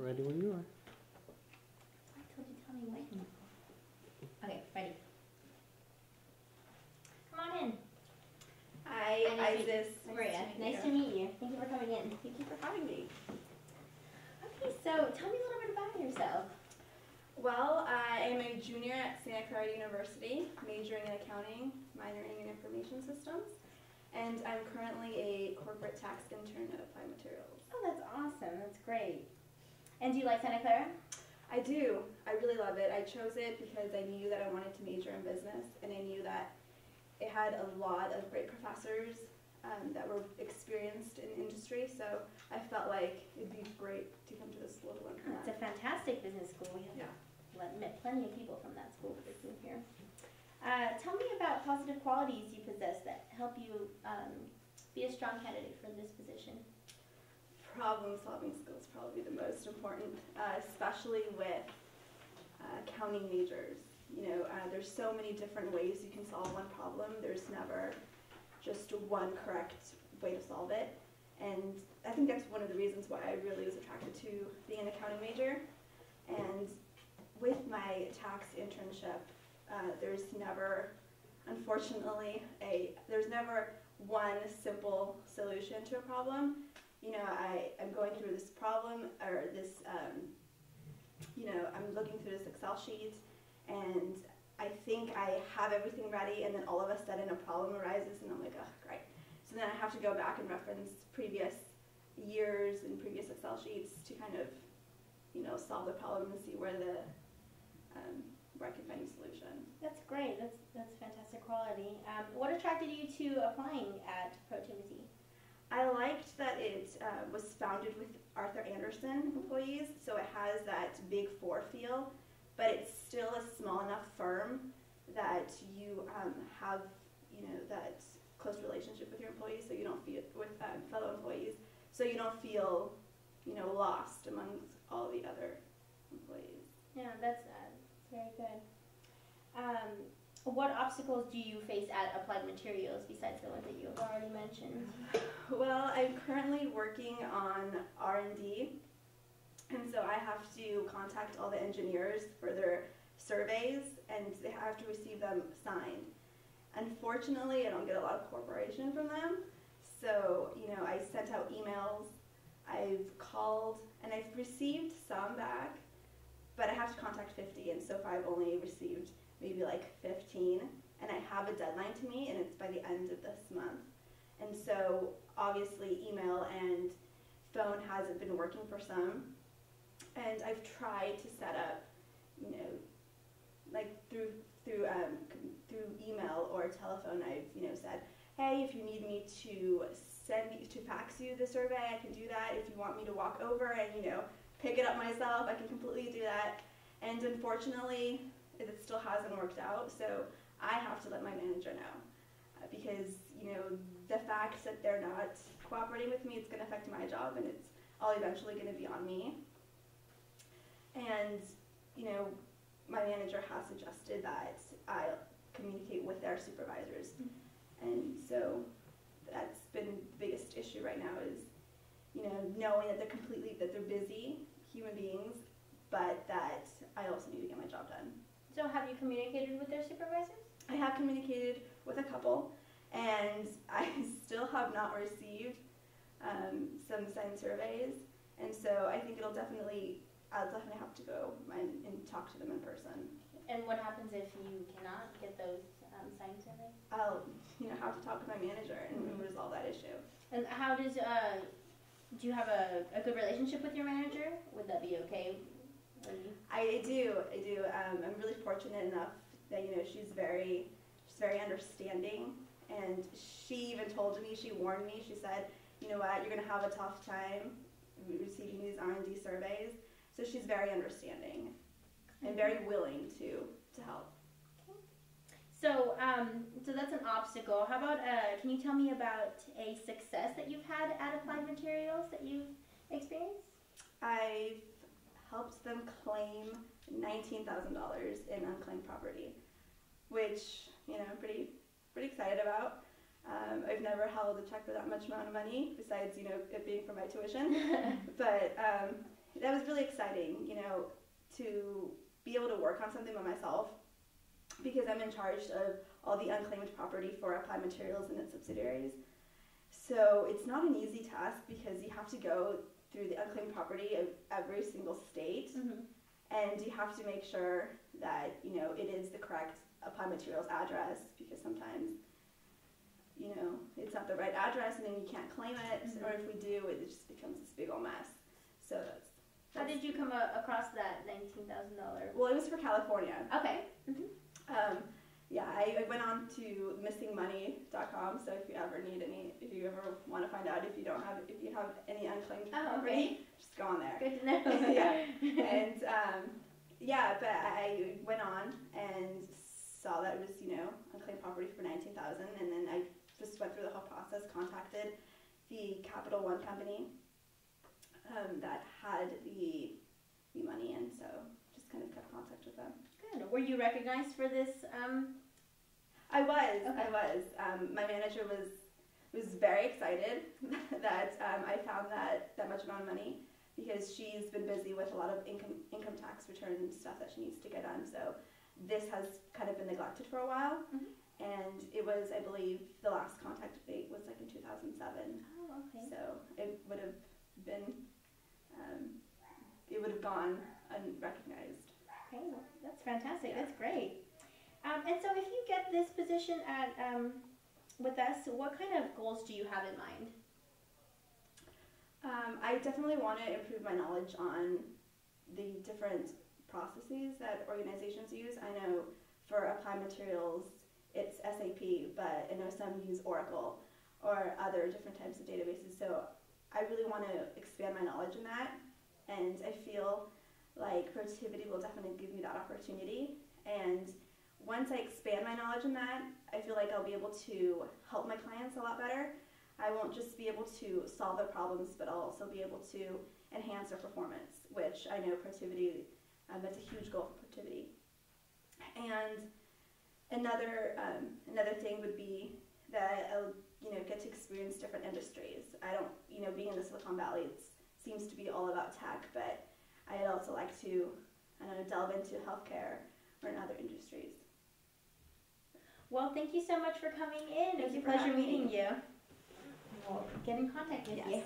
ready when you are. I told you, tell me when. Okay, ready. Come on in. Hi, Isis. Maria, nice to meet you. Thank you for coming in. Thank you for having me. Okay, so tell me a little bit about yourself. Well, I am a junior at Santa Clara University, majoring in accounting, minoring in information systems, and I'm currently a corporate tax intern at Applied Materials. Oh, that's awesome. That's great. And do you like Santa Clara? I do. I really love it. I chose it because I knew that I wanted to major in business, and I knew that it had a lot of great professors that were experienced in industry, so I felt like it'd be great to come to this school to learn from It's a fantastic business school. We have met plenty of people from that school that came here. Tell me about positive qualities you possess that help you be a strong candidate for this position. Problem-solving skills probably the most important, especially with accounting majors. You know, there's so many different ways you can solve one problem. There's never just one correct way to solve it. And I think that's one of the reasons why I really was attracted to being an accounting major. And with my tax internship, there's never, unfortunately, there's never one simple solution to a problem. You know, I'm going through this problem, or this, I'm looking through this Excel sheet, and I think I have everything ready, and then all of a sudden a problem arises, and I'm like, oh, great. So then I have to go back and reference previous years and previous Excel sheets to kind of, solve the problem and see where I can find a solution. That's great. That's fantastic quality. What attracted you to applying at Protiviti? I liked that it was founded with Arthur Andersen employees, so it has that Big Four feel, but it's still a small enough firm that you have, that close relationship with your employees, so you don't feel with fellow employees, so you don't feel, lost amongst all the other employees. Yeah, that's very good. What obstacles do you face at Applied Materials besides the ones that you have already mentioned? Well, I'm currently working on R&D, and so I have to contact all the engineers for their surveys, and they have to receive them signed. Unfortunately, I don't get a lot of cooperation from them, so I sent out emails, I've called, and I've received some back, but I have to contact 50, and so far I've only received maybe like 15, and I have a deadline to meet, and it's by the end of this month. And so obviously email and phone hasn't been working for some, and I've tried to set up, like through email or telephone. I've said, hey, if you need me to fax you the survey, I can do that. If you want me to walk over and pick it up myself, I can completely do that. And unfortunately, it still hasn't worked out, so I have to let my manager know, because the fact that they're not cooperating with me, it's going to affect my job, and it's all eventually going to be on me. And my manager has suggested that I communicate with their supervisors, and so that's been the biggest issue right now is knowing that they're busy human beings, but that I also need to get my job done. So have you communicated with their supervisors? I have communicated with a couple, and I still have not received some signed surveys, and so I think I'll definitely have to go and talk to them in person. And what happens if you cannot get those signed surveys? I'll have to talk with my manager and resolve that issue. And how does do you have a good relationship with your manager? Would that be okay? I do. I'm really fortunate enough that she's very understanding, and she even told me, she warned me, she said, you know what, you're going to have a tough time receiving these R&D surveys. So she's very understanding and very willing to help. Okay. So so that's an obstacle. How about can you tell me about a success that you've had at Applied Materials that you've experienced? I've helped them claim $19,000 in unclaimed property, which I'm pretty excited about. I've never held a check for that much amount of money, besides it being for my tuition. But that was really exciting, you know, to be able to work on something by myself, because I'm in charge of all the unclaimed property for Applied Materials and its subsidiaries. So it's not an easy task because you have to go through the unclaimed property of every single state, and you have to make sure that, you know, it is the correct Applied Materials address, because sometimes, you know, it's not the right address and then you can't claim it, or if we do, it just becomes this big old mess. So that's How did you come across that $19,000? well, it was for California. Okay. Yeah, I went on to missingmoney.com. So if you ever want to find out if you have any unclaimed property, just go on there. Good to know. Yeah, and but I went on and saw that it was, you know, unclaimed property for $19,000, and then I just went through the whole process, contacted the Capital One company that had the money, and so just kind of kept contact with them. Good. Were you recognized for this? I was. Okay. I was. My manager was very excited that I found that much amount of money, because she's been busy with a lot of income tax return stuff that she needs to get done. So this has kind of been neglected for a while, and it was, I believe, the last contact date was like in 2007. Oh, okay. So it would have been, it would have gone unrecognized. Okay, well, that's fantastic. Yeah. That's great. And so, if you get this position at with us, what kind of goals do you have in mind? I definitely want to improve my knowledge on the different processes that organizations use. I know for Applied Materials, it's SAP, but I know some use Oracle or other different types of databases. So I really want to expand my knowledge in that, and I feel like Protiviti will definitely give me that opportunity. And once I expand my knowledge in that, I feel like I'll be able to help my clients a lot better. I won't just be able to solve their problems, but I'll also be able to enhance their performance, which I know Protiviti, that's a huge goal for Protiviti. And another thing would be that I'll, you know, get to experience different industries. I don't, you know, being in the Silicon Valley, it seems to be all about tech, but I'd also like to, I don't know, delve into healthcare or in other industries. Well, thank you so much for coming in. It was a pleasure meeting you. We'll get in contact with you.